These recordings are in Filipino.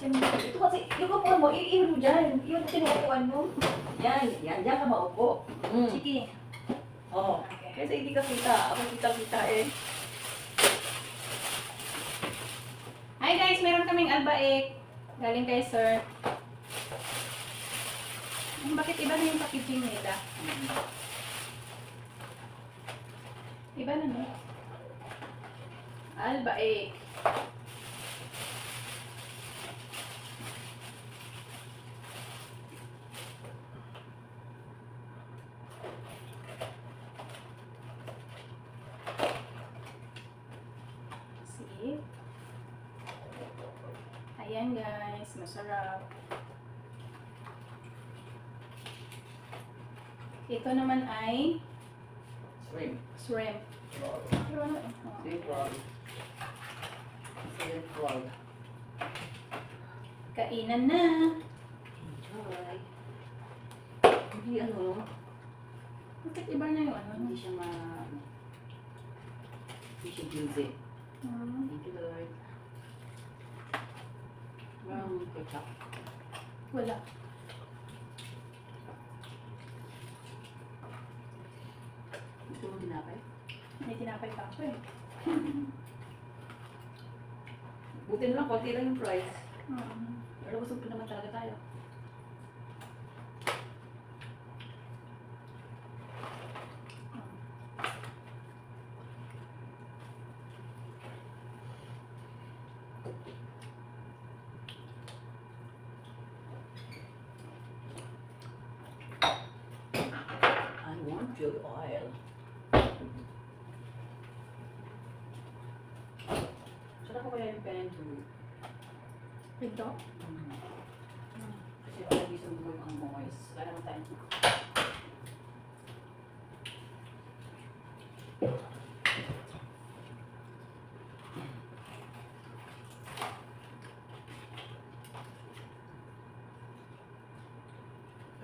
Ito kasi, yung upuan mo, iiwan mo dyan. Iwan mo tinuupuan mo. Yan, yan, yan ka maupo. Sige. Oo. Kasi hindi ka kita. Ako kita-kita eh. Hi guys, meron kaming albaik. Galing kay sir. Bakit iba na yung packaging nila? Iba na no? Albaik. See? Ayan guys, masarap. Ito naman ay Shrimp. shrimp. Pero ano? Oh. Shrimp roll. Shrimp roll. Kainan na. Enjoy. Hindi ano, Bakit iba na yung ano? hindi siya hindi siya juicy. Thank you Lord. Walang ketchup. Wala. Gusto mo tinapay? May tinapay pa ako eh. Buti na lang, konti lang yung price. Mm. Pero gusto ko naman talaga tayo. I want your oil. Sarap ko kaya yung pen to. Ito? Kasi already sa mga ang moist. Kaya naman tayo.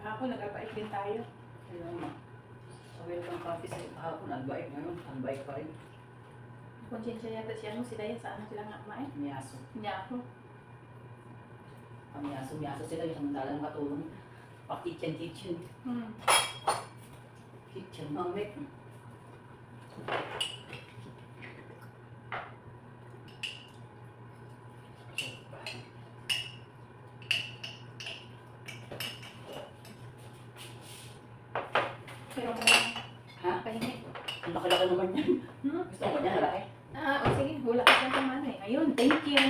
Ako, nag-albaik din tayo. Kaya nga. Sa welcome coffee sa kahapon, unbike ngayon. Unbike pa rin. Konsensya yata siya nung sila yan. Saan sila nga kumain? Miyaso. Niya ako. Miyaso sila yung samantalang katulong. Pa-kitchen. Kitchen mamit. Pero Ha? pahingi. Ang laki-laki naman yan. Gusto mo niya, laki. O sige. Wala ka siyang pamana eh. Ayun, thank you.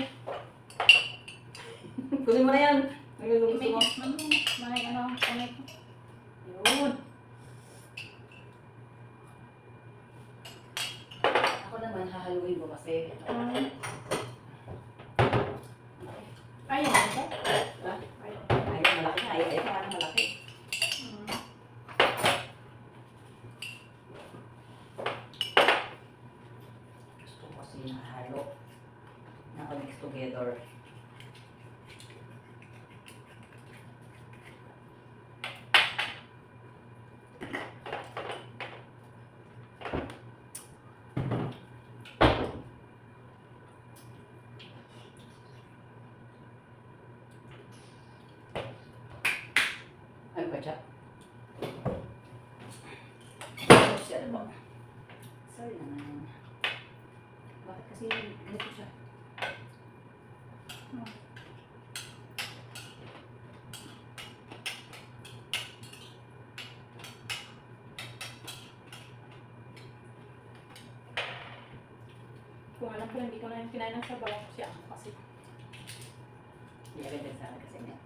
Kunin mo na yan. May Gusto mo. may ano, kamay ko. Yun. Ako naman, hahaluin ko kasi. Ayaw mo ito? Ha? Ayaw. Ayaw, malaki na. Ayaw, parang malaki. Gusto ko kasi nahalo. Naka-mix together. Ay, ketchup. Sorry po. Sorry naman. Bakit kasi ganito siya? Kung alam ko, hindi ko na yung kinain ng sabaw. Siya ako kasi. Hindi agad din sa akin kasi niya.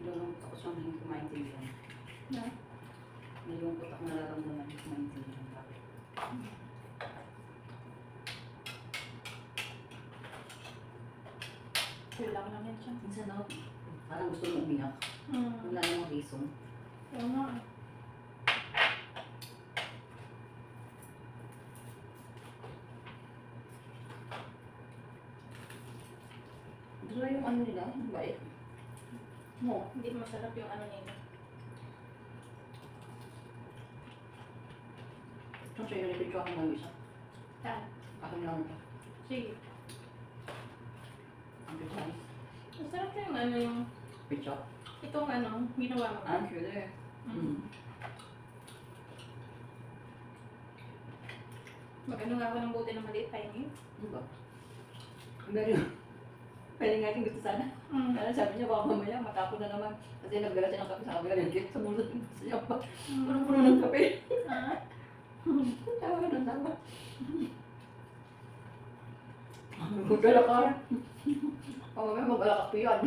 Nalulungkot ako siyang hindi ko maintindihan. Nalulungkot ako nararamdaman hindi ko maintindihan. Bakit? Kulang lang yan siya. Minsan ako, parang gusto mo umiyak. Wala namang reason. Oo nga. Dry yung ano nila, yung bait. Mo, hindi masarap yung ano nila. Saan sa'yo nilipid ko ako ng isa? Saan? Ako lang ito. Sige. Ang pizza. Masarap yung ano yung... Pizza? Itong ano, ginawa mo. Ah, sure. Mag-ano nga ako ng buti ng maliit tayo ngayon. Ano ba? Pwede nga gusto sana. Kaya sabi niya, baka mamaya matapon na naman. Kasi nagdala siya ng kape sa kabila ng gate. Sa mulut siya pa. Punong-puno ng kape. Ah? Tawa ka ng tawa. Magdala ka. O mamaya mag-alak ko yan.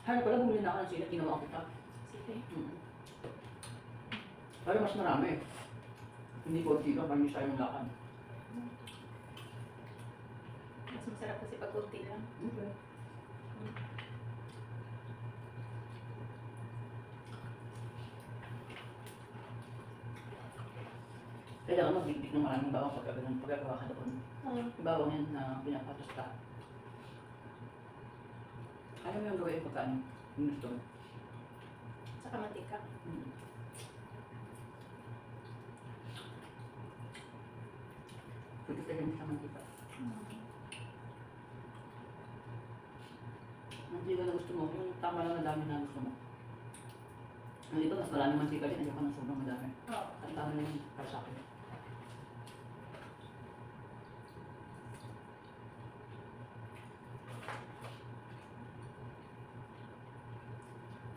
Ano pala, bumili na ako ng sila. Ginawa kita. Sige. Pero mas marami. Hindi konti ka, panis tayo ng lakad. Mas masarap kasi pag kunti lang. Okay. Kailangan magdikdik ng maraming bawang pagkagawa ka doon. Yung bawang yan na pinapatos ka. Ayaw mo yung gawin pagkaan yung gusto mo. Saka mantika. Pwede tayo sa mantika. Mantika na gusto mo, yung tama lang na dami na gusto mo. Nandito, mas maraming mantika din, ayaw ka ng sobrang madami. Oo. Ang tama na yung para sa akin.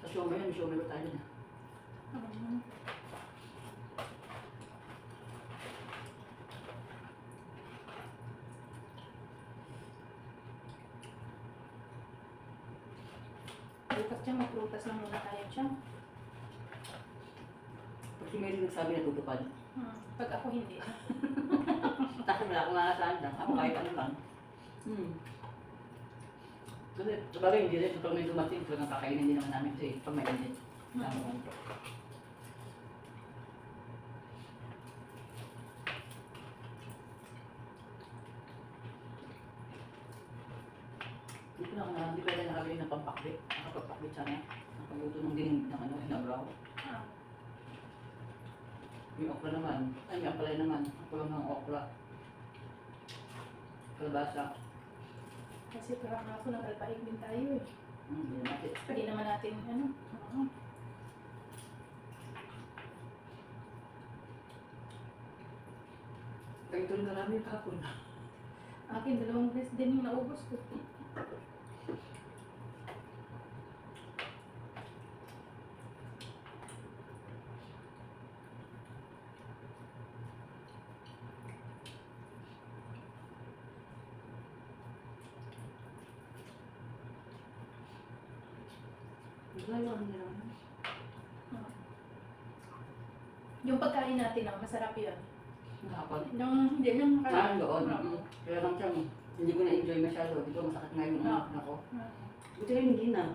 Sa siomay yan, may siomay ba tayo na? Bukas dyan, magprutas lang muna tayo dyan. Pag si Mary nagsabi na tutupad. Pag ako hindi. Tapos wala akong nakasaan lang. Ako kahit ano lang. Kasi sabagay hindi rin. Pag may dumating, talagang kakainin din naman namin kasi pag may init. Hindi ko na hindi pwede nakabili ng pampakbit. Nakapagpakbit sana. Nakapagluto ng dining ng ano, inabraw. Yung okra naman. Ay, yung ampalay naman. Ako lang ng okra. Kalabasa. Kasi parang ako nag-alpaig din tayo eh. Hindi naman. Hindi naman natin ano. Kaya ito rin marami yung kahapon. Akin, 2 beses din yung naubos ko. Ngayon nila. Yung pagkain natin lang, masarap yun. Kahapon. Yung, hindi yung Ah, doon. Kaya lang siya, hindi ko na-enjoy masyado. Dito masakit nga yung ako. Buti rin hindi na.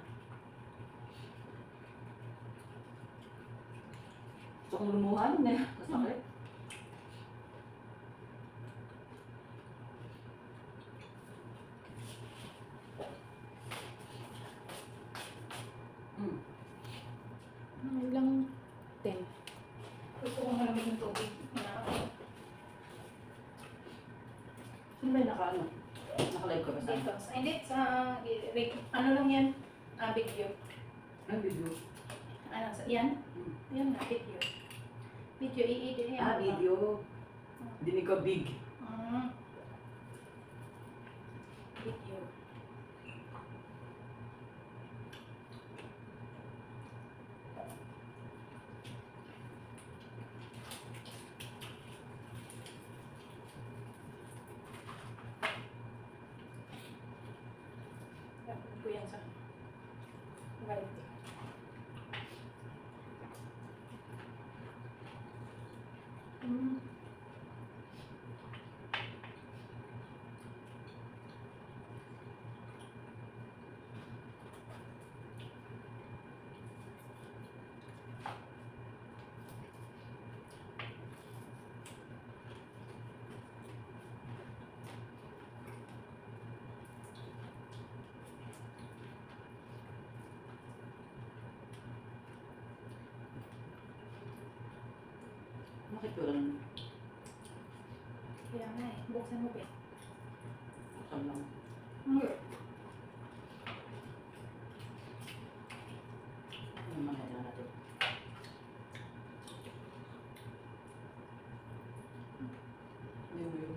Gusto kong lumuhan na. Masakit. Ilang 10. Gusto ko malamig ng tubig. Sino ba yung naka-live ka ba saan? Dito. Hindi, sa ano lang yan? Video. Ang video. Ano, yan? Yan na, video. Video, i-edit yan. Ah, video. Dinig ko big. Video. Ko yan sa variety. Bakit ko lang? Kaya nga eh. Buksan mo pa. Buksan lang. Hmm. Ano naman na natin? Yung.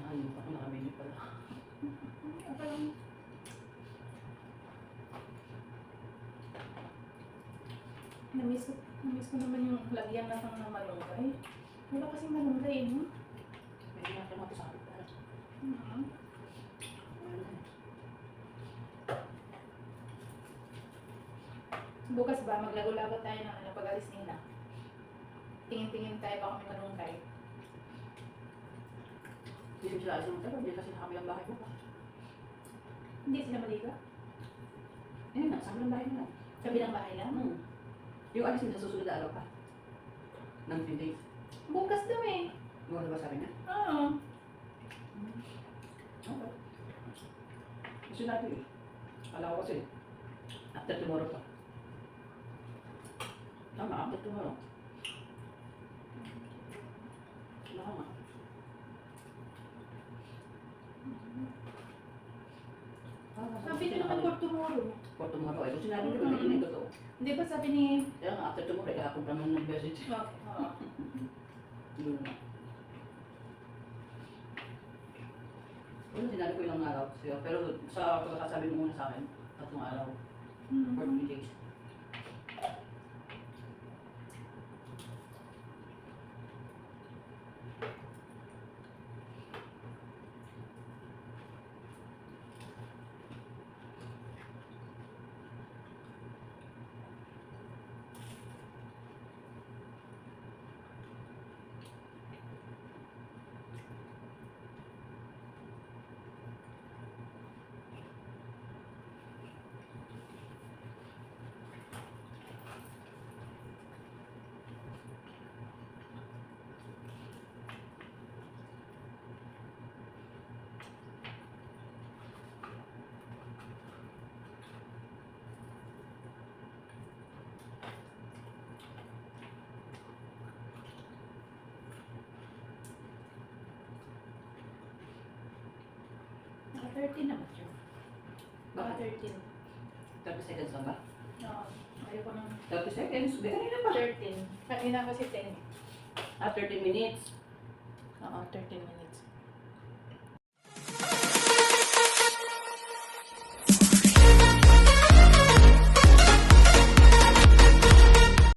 Ayun pa, nakabili pala. Okay lang. Namiss ko naman yung lagyan na ng malunggay. Wala kasing malunggay, no? Pwede natin mapasabi pala. Mhm. Bukas ba, maglago-lago tayo ng ano, pag-alis nila. Tingin-tingin tayo baka may malunggay. Hindi sila alis ng hotel, hindi kasi nakabilang bahay ko pa. Hindi sila maligo? Eh, nasa kabilang bahay nila. Sa bilang bahay lang? Yung alis nila sa susunod na araw pa. Ng 3 days. Bukas daw eh. Ano ba sabi niya? Oo. Okay. Kasi natin eh. Kala ko kasi, after tomorrow pa. Tama, after tomorrow. Tama. Sabi niyo naman for tomorrow. For tomorrow. Eh, kung sinabi niyo, hindi na totoo. Hindi ba sabi ni... Kaya nga, after tomorrow, eh, ako pa naman nag-message. Okay. Oo. Yun na. Well, sinabi ko ilang araw. Pero sa pagkakasabi mo muna sa akin, 3 araw. For 3 days. Naka 13 naman siya. Naka Bakit? 13. 30 seconds lang ba? Oo. Ayoko nang 30 seconds? Hindi kanina pa. 13. Kanina kasi 10. 30 minutes. Oo, 13 minutes.